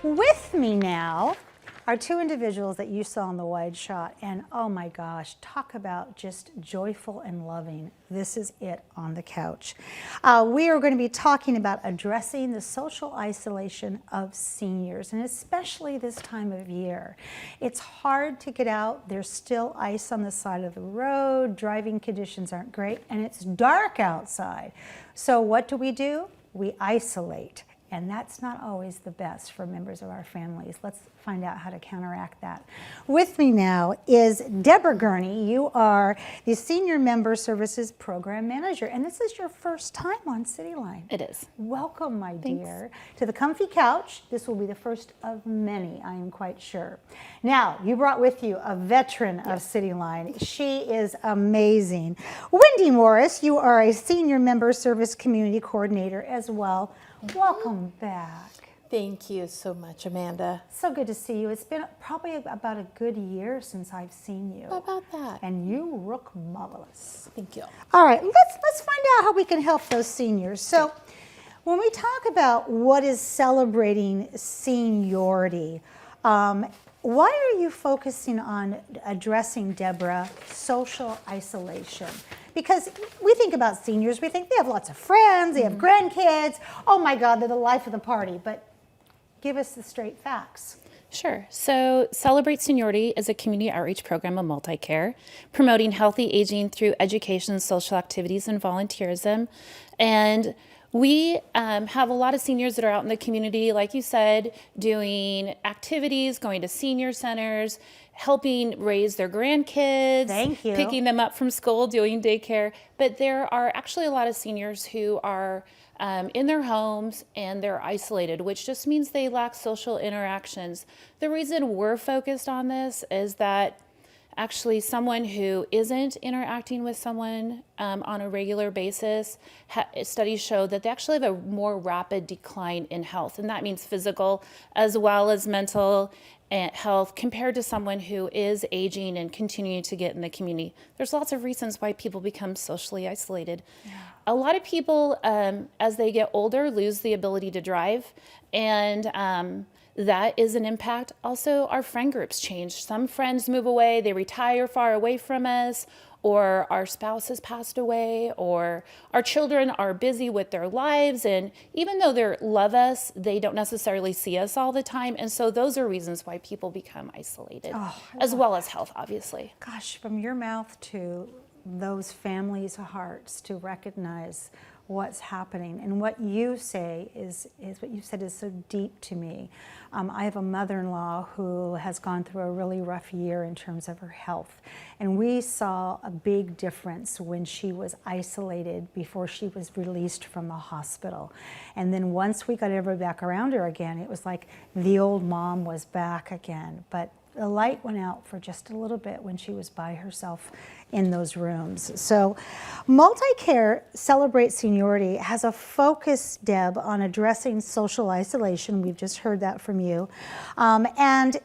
With me now are two individuals that you saw in the wide shot, and oh my gosh, talk about just joyful and loving. This is it on the couch. We are going to be talking about addressing the social isolation of seniors, and especially this time of year. It's hard to get out. There's still ice on the side of the road. Driving conditions aren't great, and it's dark outside. So what do? We isolate. And that's not always the best for members of our families. Let's find out how to counteract that. With me now is Deborah Gurney. You are the Senior Member Services Program Manager, and this is your first time on CityLIne. It is. Welcome, my dear, to the comfy couch. This will be the first of many, I am quite sure. Now, you brought with you a veteran of CityLIne. She is amazing. Wendy Morris, you are a Senior Member Service Community Coordinator as well. Welcome back. Thank you so much, Amanda. So good to see you. It's been probably about a good year since I've seen you. How about that? And you look marvelous. Thank you. All right, let's find out how we can help those seniors. So when we talk about what is celebrating seniority, why are you focusing on addressing, Deborah, social isolation? Because we think about seniors, we think they have lots of friends, they have grandkids, oh my God, they're the life of the party, but give us the straight facts. Sure. So Celebrate Seniority is a community outreach program of multi-care, promoting healthy aging through education, social activities, and volunteerism. And we have a lot of seniors that are out in the community, like you said, doing activities, going to senior centers, helping raise their grandkids, Thank you. Picking them up from school, doing daycare. But there are actually a lot of seniors who are in their homes and they're isolated, which just means they lack social interactions. The reason we're focused on this is that actually someone who isn't interacting with someone on a regular basis, studies show that they actually have a more rapid decline in health. And that means physical as well as mental health compared to someone who is aging and continuing to get in the community. There's lots of reasons why people become socially isolated. Yeah. A lot of people, as they get older, lose the ability to drive, and that is an impact. Also, our friend groups change. Some friends move away, they retire far away from us, or our spouse has passed away, or our children are busy with their lives, and even though they love us, they don't necessarily see us all the time, and so those are reasons why people become isolated, as well as health, obviously. Gosh, from your mouth to those families' hearts to recognize what's happening. And what you say is what you said is so deep to me. I have a mother-in-law who has gone through a really rough year in terms of her health. And we saw a big difference when she was isolated before she was released from the hospital. And then once we got everybody back around her again, it was like the old mom was back again. But the light went out for just a little bit when she was by herself in those rooms. So Multi-Care Celebrate Seniority has a focus, Deb, on addressing social isolation. We've just heard that from you. And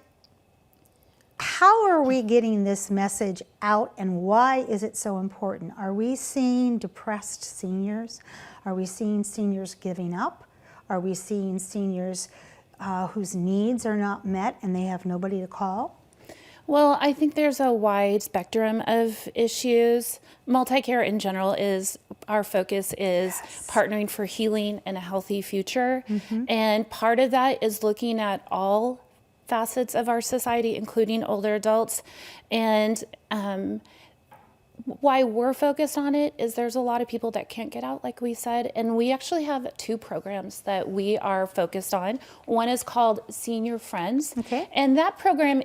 how are we getting this message out, and why is it so important? Are we seeing depressed seniors? Are we seeing seniors giving up? Are we seeing seniors whose needs are not met and they have nobody to call? Well, I think there's a wide spectrum of issues. Multi-care in general our focus is partnering for healing and a healthy future. And part of that is looking at all facets of our society, including older adults. And why we're focused on it is there's a lot of people that can't get out, like we said, and we actually have two programs that we are focused on. One is called Senior Friends, and that program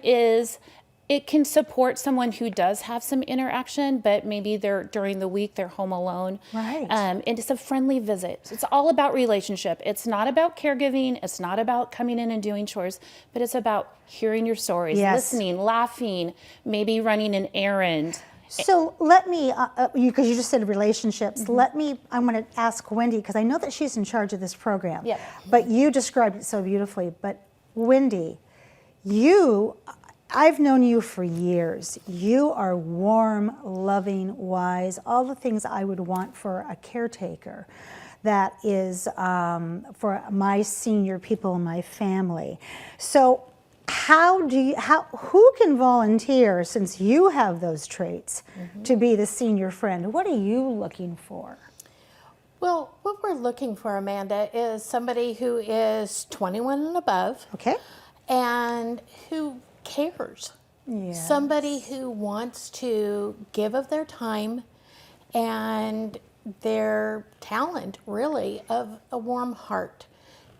it can support someone who does have some interaction, but maybe during the week they're home alone. Right. And it's a friendly visit. It's all about relationship. It's not about caregiving. It's not about coming in and doing chores, but it's about hearing your stories, listening, laughing, maybe running an errand. So let me, because you just said relationships, I'm going to ask Wendy, because I know that she's in charge of this program. Yep. But you described it so beautifully. But Wendy, I've known you for years. You are warm, loving, wise, all the things I would want for a caretaker. that is for my senior people in my family. So who can volunteer, since you have those traits, to be the senior friend? What are you looking for? Well, what we're looking for, Amanda, is somebody who is 21 and above. Okay. And who cares. Yes. Somebody who wants to give of their time and their talent, really, of a warm heart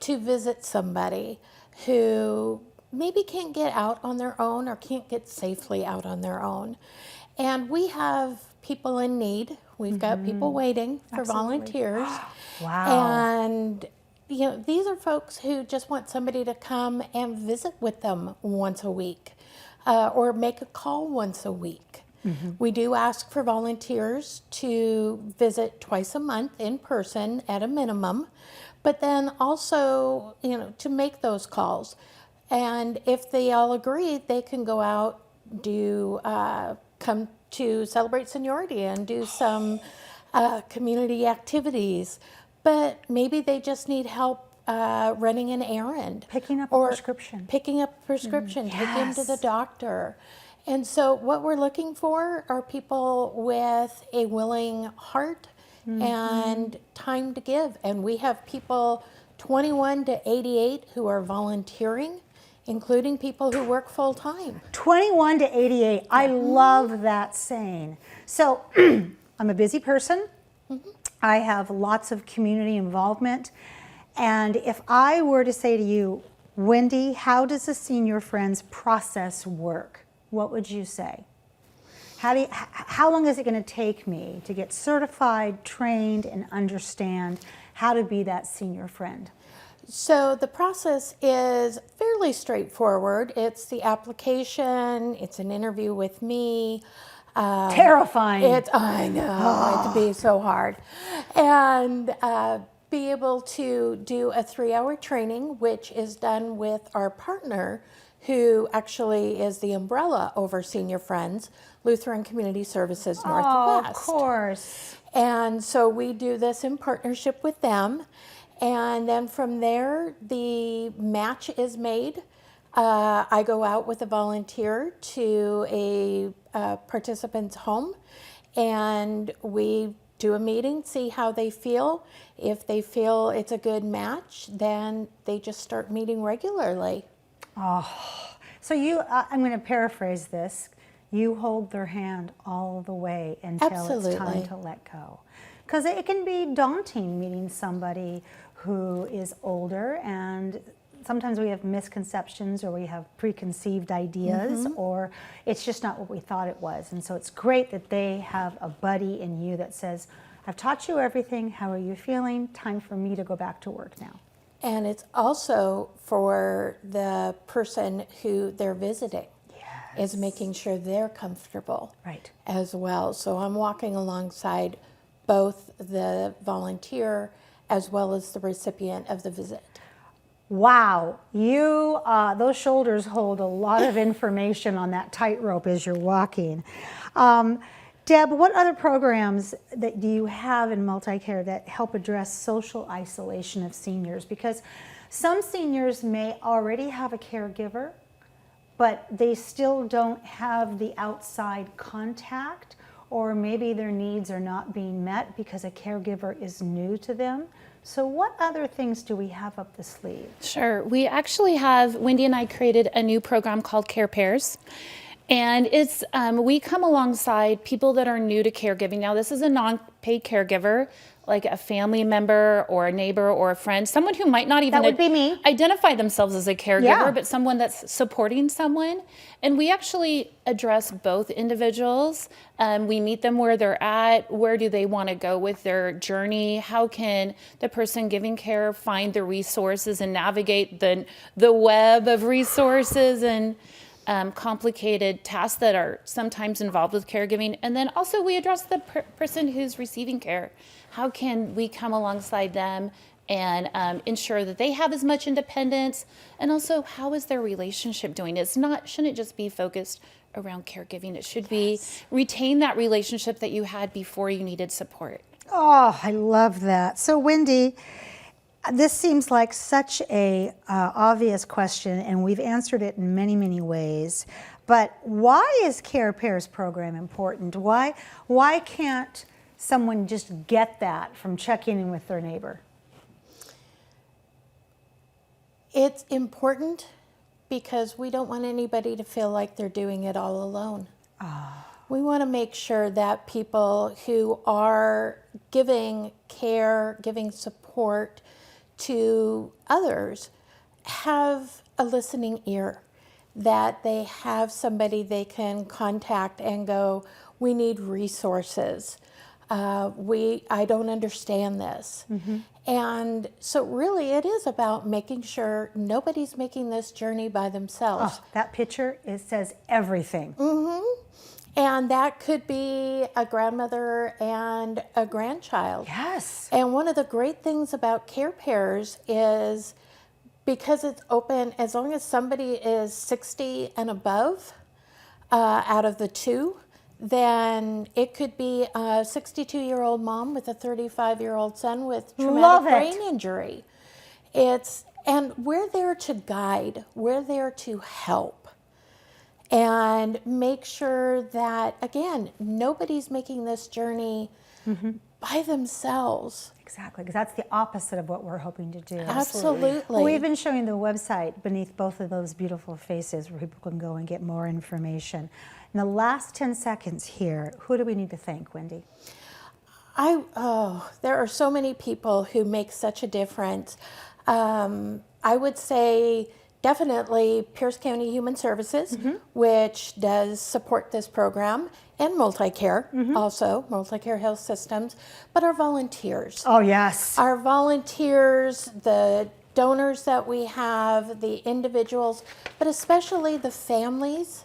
to visit somebody who maybe can't get out on their own or can't get safely out on their own. And we have people in need. We've got people waiting for Absolutely. volunteers. Wow. And you know, these are folks who just want somebody to come and visit with them once a week or make a call once a week. We do ask for volunteers to visit twice a month in person at a minimum, but then also, you know, to make those calls. And if they all agree, they can go out, come to celebrate Seniority and do some community activities. But maybe they just need help running an errand. Picking up a prescription. Picking up a prescription, take them to the Yes. doctor. And so what we're looking for are people with a willing heart and time to give. And we have people 21 to 88 who are volunteering, including people who work full time. 21 to 88. I love that saying. So I'm a busy person. I have lots of community involvement. And if I were to say to you, Wendy, how does the Senior Friends process work? What would you say? How long is it going to take me to get certified, trained, and understand how to be that senior friend? So the process is fairly straightforward. It's the application, it's an interview with me. Terrifying. I know, it can be so hard. And be able to do a 3-hour training, which is done with our partner, who actually is the umbrella over Senior Friends, Lutheran Community Services Northwest. Oh, of course. And so we do this in partnership with them. And then from there, the match is made. I go out with a volunteer to a participant's home, and we do a meeting, see how they feel. If they feel it's a good match, then they just start meeting regularly. Oh, so I'm going to paraphrase this. You hold their hand all the way until it's time Absolutely. to let go. Because it can be daunting meeting somebody who is older, and sometimes we have misconceptions or we have preconceived ideas, or it's just not what we thought it was. And so it's great that they have a buddy in you that says, I've taught you everything, how are you feeling? Time for me to go back to work now. And it's also for the person who they're visiting, is making sure they're comfortable Right. as well. So I'm walking alongside both the volunteer as well as the recipient of the visit. Wow, those shoulders hold a lot of information on that tightrope as you're walking. Deb, what other programs do you have in multi-care that help address social isolation of seniors? Because some seniors may already have a caregiver, but they still don't have the outside contact, or maybe their needs are not being met because a caregiver is new to them. So what other things do we have up the sleeve? Sure. We actually have, Wendy and I created a new program called Care Pairs. And it's, we come alongside people that are new to caregiving. Now, this is a non-paid caregiver, like a family member or a neighbor or a friend, someone who might not even That would be me. identify themselves as a caregiver, Yeah. but someone that's supporting someone. And we actually address both individuals. We meet them where they're at. Where do they want to go with their journey? How can the person giving care find the resources and navigate the web of resources and complicated tasks that are sometimes involved with caregiving? And then also we address the person who's receiving care. How can we come alongside them and ensure that they have as much independence? And also, how is their relationship doing? Shouldn't just be focused around caregiving. It should be retain that relationship that you had before you needed support. Oh, I love that. So Wendy, this seems like such a obvious question, and we've answered it in many, many ways. But why is Care Pairs program important? Why can't someone just get that from checking in with their neighbor? It's important because we don't want anybody to feel like they're doing it all alone. We want to make sure that people who are giving care, giving support to others have a listening ear, that they have somebody they can contact and go, we need resources. I don't understand this. And so really it is about making sure nobody's making this journey by themselves. Oh, that picture, it says everything. And that could be a grandmother and a grandchild. Yes. And one of the great things about Care Pairs is because it's open, as long as somebody is 60 and above out of the two, then it could be a 62-year-old mom with a 35-year-old son with traumatic brain injury. And we're there to guide, we're there to help. And make sure that, again, nobody's making this journey by themselves. Exactly, because that's the opposite of what we're hoping to do. Absolutely. Well, we've been showing the website beneath both of those beautiful faces where people can go and get more information. In the last 10 seconds here, who do we need to thank, Wendy? There are so many people who make such a difference. I would say definitely Pierce County Human Services, which does support this program, and Multicare, also, Multicare Health Systems, but our volunteers. Oh, yes. Our volunteers, the donors that we have, the individuals, but especially the families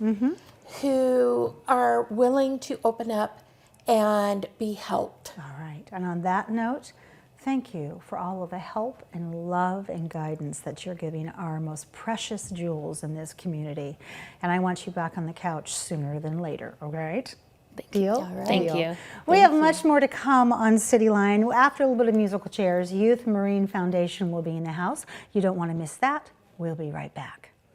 who are willing to open up and be helped. All right, and on that note, thank you for all of the help and love and guidance that you're giving our most precious jewels in this community. And I want you back on the couch sooner than later, all right? Deal? All right. Thank Deal. you. We have much more to come on CityLIne. After a little bit of musical chairs, Youth Marine Foundation will be in the house. You don't want to miss that. We'll be right back.